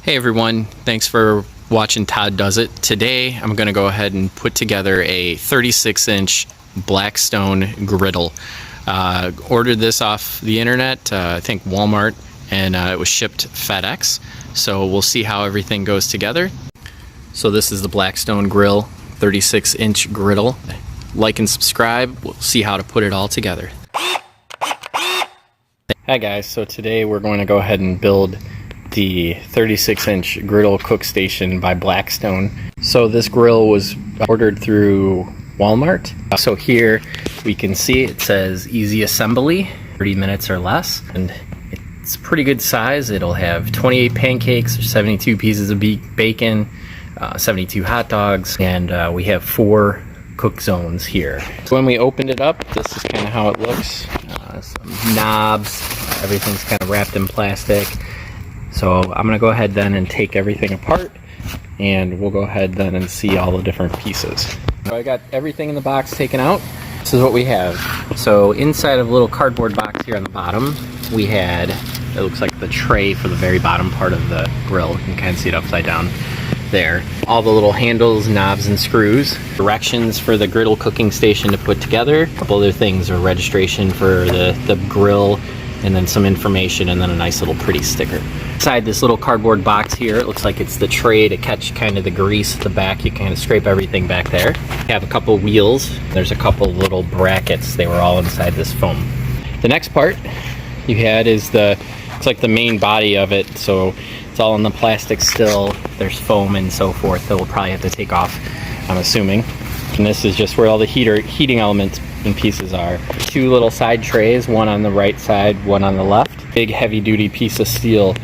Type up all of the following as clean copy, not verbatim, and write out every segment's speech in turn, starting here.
Hey everyone, thanks for watching Todd Does It. Today I'm going to go ahead and put together a 36-inch Blackstone griddle. Ordered this off the internet, I think Walmart, and it was shipped FedEx. So we'll see how everything goes together. So this is the Blackstone grill, 36-inch griddle. Like and subscribe, we'll see how to put it all together. Hi guys, so today we're going to go ahead and build the 36-inch griddle cook station by Blackstone. So this grill was ordered through Walmart. So here we can see it says easy assembly, 30 minutes or less, and it's a pretty good size. It'll have 28 pancakes, 72 pieces of bacon, 72 hot dogs, and we have 4 cook zones here. So when we opened it up, this is kind of how it looks. Some knobs, everything's kind of wrapped in plastic. So I'm going to go ahead then and take everything apart, and we'll go ahead then and see all the different pieces. So I got everything in the box taken out. This is what we have. So inside of a little cardboard box here on the bottom, we had, it looks like the tray for the very bottom part of the grill. You can kind of see it upside down there. All the little handles, knobs, and screws. Directions for the griddle cooking station to put together. A couple other things, a registration for the grill, and then some information, and then a nice little pretty sticker. Inside this little cardboard box here, it looks like it's the tray to catch kind of the grease at the back. You kind of scrape everything back there. You have a couple wheels. There's a couple little brackets. They were all inside this foam. The next part you had is it's like the main body of it. So it's all in the plastic still. There's foam and so forth that we'll probably have to take off, I'm assuming. And this is just where all the heating elements and pieces are. 2 little side trays, one on the right side, one on the left. Big heavy duty piece of steel.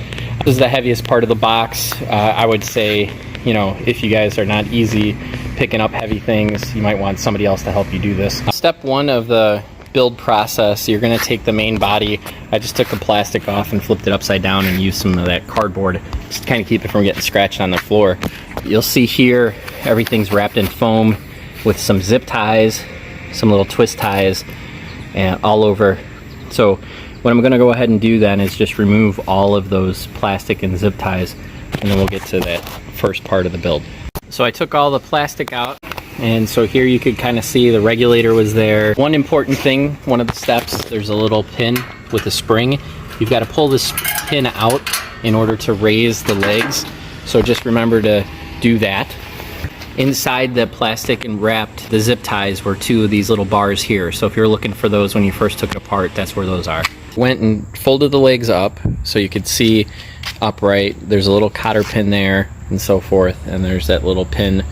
This is the heaviest part of the box. I would say, you know, if you guys are not easy picking up heavy things, you might want somebody else to help you do this. Step 1 of the build process, you're going to take the main body. I just took the plastic off and flipped it upside down and used some of that cardboard just to kind of keep it from getting scratched on the floor. You'll see here everything's wrapped in foam with some zip ties, some little twist ties, and all over. So what I'm going to go ahead and do then is just remove all of those plastic and zip ties, and then we'll get to that first part of the build. So I took all the plastic out, and so here you could kind of see the regulator was there. One important thing, one of the steps, there's a little pin with a spring. You've got to pull this pin out in order to raise the legs, so just remember to do that. Inside the plastic and wrapped, the zip ties were 2 of these little bars here. So if you're looking for those when you first took it apart, that's where those are. Went and folded the legs up so you could see upright. There's a little cotter pin there and so forth, and there's that little pin.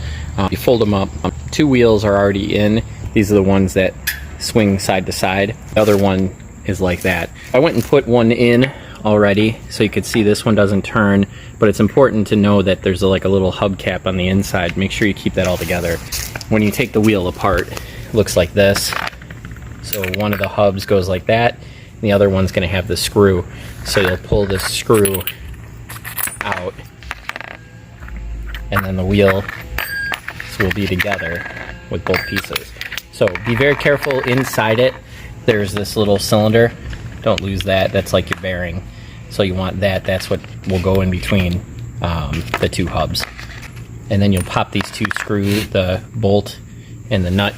You fold them up. 2 wheels are already in. These are the ones that swing side to side. The other one is like that. I went and put one in already so you could see this one doesn't turn, but it's important to know that there's like a little hubcap on the inside. Make sure you keep that all together. When you take the wheel apart, it looks like this. So one of the hubs goes like that, and the other one's going to have the screw. So you'll pull this screw out, and then the wheels will be together with both pieces. So be very careful inside it. There's this little cylinder. Don't lose that. That's like your bearing. So you want that. That's what will go in between the 2 hubs. And then you'll pop these 2 screws, the bolt and the nut,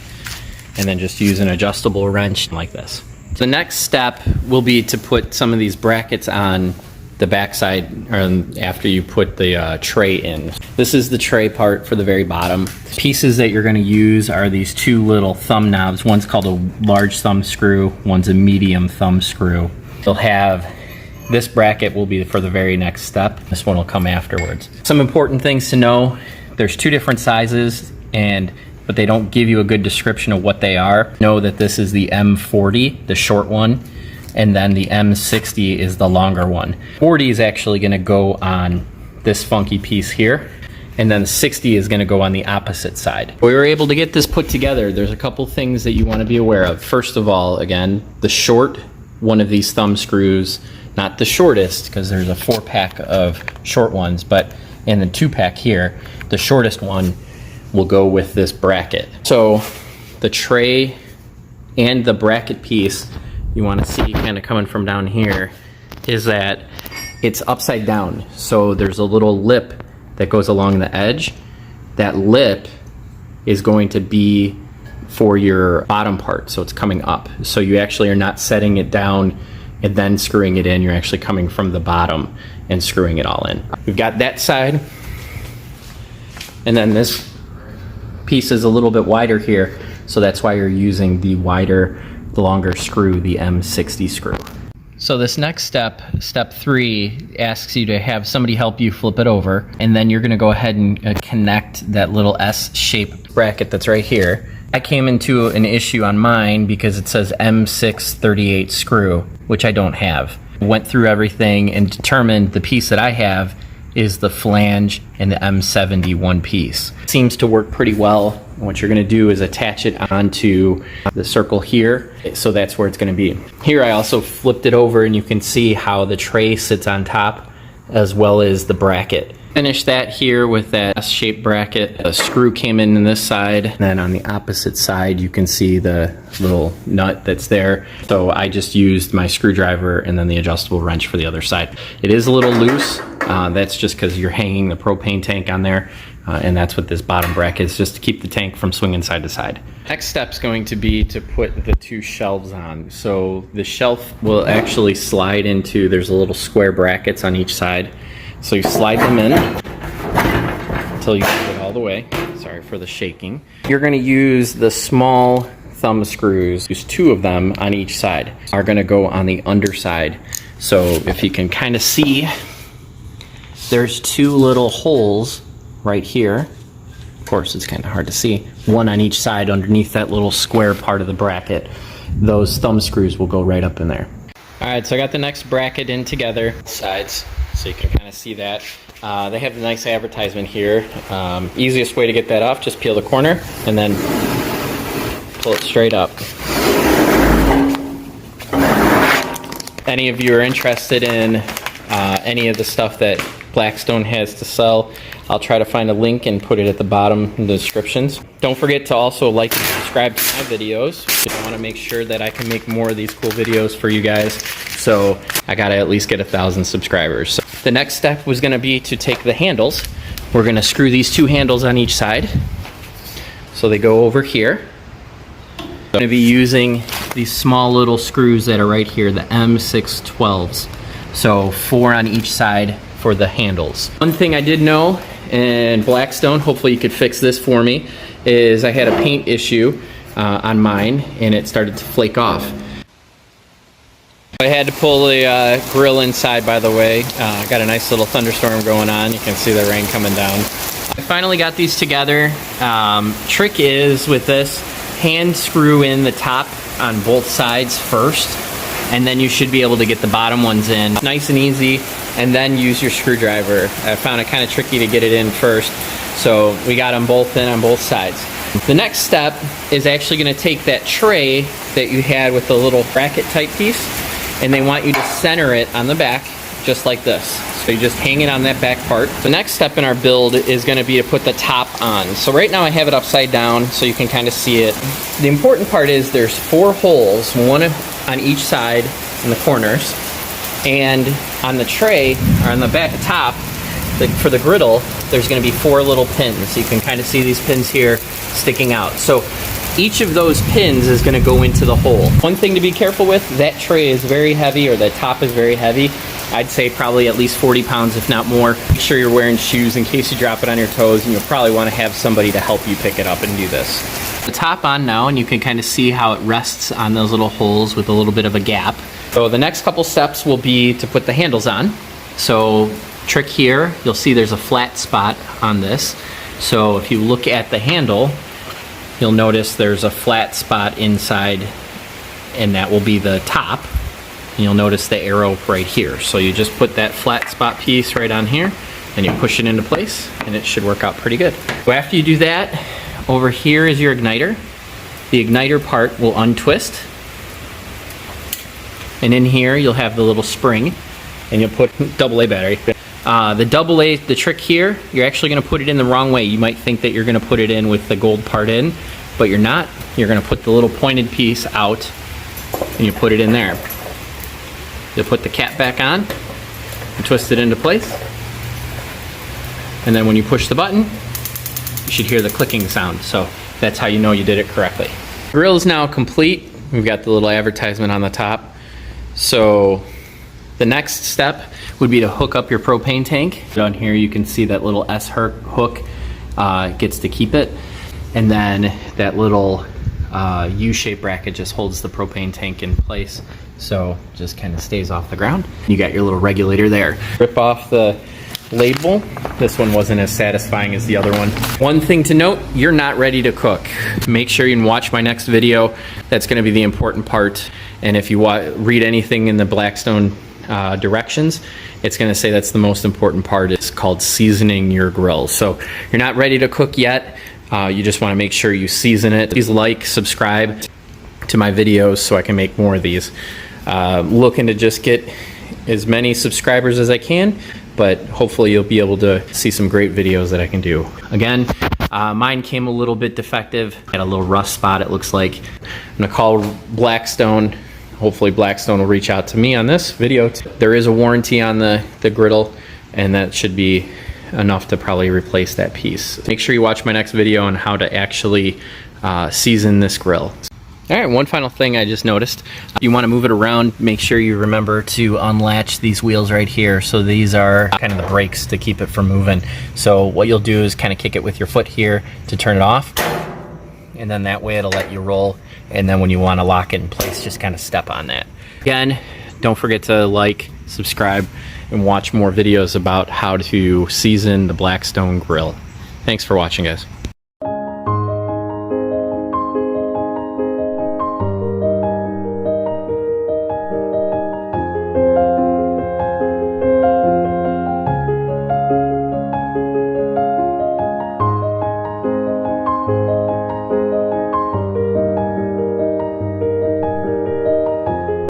and then just use an adjustable wrench like this. The next step will be to put some of these brackets on the backside after you put the tray in. This is the tray part for the very bottom. Pieces that you're going to use are these 2 little thumb knobs. One's called a large thumb screw, one's a medium thumb screw. You'll have this bracket will be for the very next step. This one will come afterwards. Some important things to know. There's 2 different sizes, but they don't give you a good description of what they are. Know that this is the M40, the short one, and then the M60 is the longer one. 40 is actually going to go on this funky piece here, and then 60 is going to go on the opposite side. We were able to get this put together. There's a couple things that you want to be aware of. First of all, again, the short one of these thumb screws, not the shortest, because there's a 4-pack of short ones, but in the 2-pack here, the shortest one will go with this bracket. So the tray and the bracket piece, you want to see kind of coming from down here, is that it's upside down. So there's a little lip that goes along the edge. That lip is going to be for your bottom part, so it's coming up. So you actually are not setting it down and then screwing it in. You're actually coming from the bottom and screwing it all in. We've got that side, and then this piece is a little bit wider here, so that's why you're using the longer screw, the M60 screw. So this next step, step 3, asks you to have somebody help you flip it over, and then you're gonna go ahead and connect that little S-shaped bracket that's right here. I came into an issue on mine because it says M638 screw, which I don't have. Went through everything and determined the piece that I have is the flange and the M70 one piece. It seems to work pretty well. What you're gonna do is attach it onto the circle here, so that's where it's gonna be. Here I also flipped it over and you can see how the tray sits on top as well as the bracket. Finish that here with that S-shaped bracket. A screw came in this side, and then on the opposite side you can see the little nut that's there. So I just used my screwdriver and then the adjustable wrench for the other side. It is a little loose. That's just because you're hanging the propane tank on there, and that's what this bottom bracket is, just to keep the tank from swinging side to side. Next step's going to be to put the 2 shelves on. So the shelf will actually slide into, there's a little square brackets on each side. So you slide them in until you get it all the way. Sorry for the shaking. You're gonna use the small thumb screws. Use 2 of them on each side. Are gonna go on the underside. So if you can kind of see, there's 2 little holes right here. Of course, it's kind of hard to see. 1 on each side underneath that little square part of the bracket. Those thumb screws will go right up in there. All right, so I got the next bracket in together, sides, so you can kind of see that. They have the nice advertisement here. Easiest way to get that off, just peel the corner and then pull it straight up. Any of you are interested in any of the stuff that Blackstone has to sell, I'll try to find a link and put it at the bottom in the descriptions. Don't forget to also like and subscribe to my videos. I want to make sure that I can make more of these cool videos for you guys. So I gotta at least get 1,000 subscribers. So the next step was gonna be to take the handles. We're gonna screw these 2 handles on each side. So they go over here. I'm gonna be using these small little screws that are right here, the M612s. So 4 on each side for the handles. One thing I did know, and Blackstone, hopefully you could fix this for me, is I had a paint issue on mine and it started to flake off. I had to pull the grill inside, by the way. Got a nice little thunderstorm going on. You can see the rain coming down. I finally got these together. Trick is with this, hand screw in the top on both sides first, and then you should be able to get the bottom ones in nice and easy, and then use your screwdriver. I found it kind of tricky to get it in first, so we got them both in on both sides. The next step is actually going to take that tray that you had with the little bracket type piece, and they want you to center it on the back just like this. So you just hang it on that back part. The next step in our build is going to be to put the top on. So right now I have it upside down so you can kind of see it. The important part is there's 4 holes, 1 on each side in the corners, and on the tray, or on the back top, for the griddle, there's going to be 4 little pins. You can kind of see these pins here sticking out. So each of those pins is going to go into the hole. One thing to be careful with, that tray is very heavy, or the top is very heavy. I'd say probably at least 40 pounds, if not more. Make sure you're wearing shoes in case you drop it on your toes, and you'll probably want to have somebody to help you pick it up and do this. The top on now, and you can kind of see how it rests on those little holes with a little bit of a gap. So the next couple steps will be to put the handles on. So trick here, you'll see there's a flat spot on this. So if you look at the handle, you'll notice there's a flat spot inside, and that will be the top. And you'll notice the arrow right here. So you just put that flat spot piece right on here, and you push it into place, and it should work out pretty good. So after you do that, over here is your igniter. The igniter part will untwist, and in here you'll have the little spring, and you'll put AA battery. The AA, the trick here, you're actually going to put it in the wrong way. You might think that you're going to put it in with the gold part in, but you're not. You're going to put the little pointed piece out, and you put it in there. You'll put the cap back on, and twist it into place. And then when you push the button, you should hear the clicking sound. So that's how you know you did it correctly. Grill is now complete. We've got the little advertisement on the top. So the next step would be to hook up your propane tank. Down here you can see that little S hook gets to keep it. And then that little U-shaped bracket just holds the propane tank in place. So just kind of stays off the ground. You got your little regulator there. Rip off the label. This one wasn't as satisfying as the other one. One thing to note, you're not ready to cook. Make sure you can watch my next video. That's going to be the important part. And if you read anything in the Blackstone directions, it's going to say that's the most important part. It's called seasoning your grill. So you're not ready to cook yet. You just want to make sure you season it. Please like, subscribe to my videos so I can make more of these. Looking to just get as many subscribers as I can, but hopefully you'll be able to see some great videos that I can do. Again, mine came a little bit defective. Had a little rust spot, it looks like. I'm gonna call Blackstone. Hopefully Blackstone will reach out to me on this video. There is a warranty on the griddle, and that should be enough to probably replace that piece. Make sure you watch my next video on how to actually season this grill. All right, one final thing I just noticed. You want to move it around, make sure you remember to unlatch these wheels right here. So these are kind of the brakes to keep it from moving. So what you'll do is kind of kick it with your foot here to turn it off. And then that way it'll let you roll. And then when you want to lock it in place, just kind of step on that. Again, don't forget to like, subscribe, and watch more videos about how to season the Blackstone grill. Thanks for watching, guys.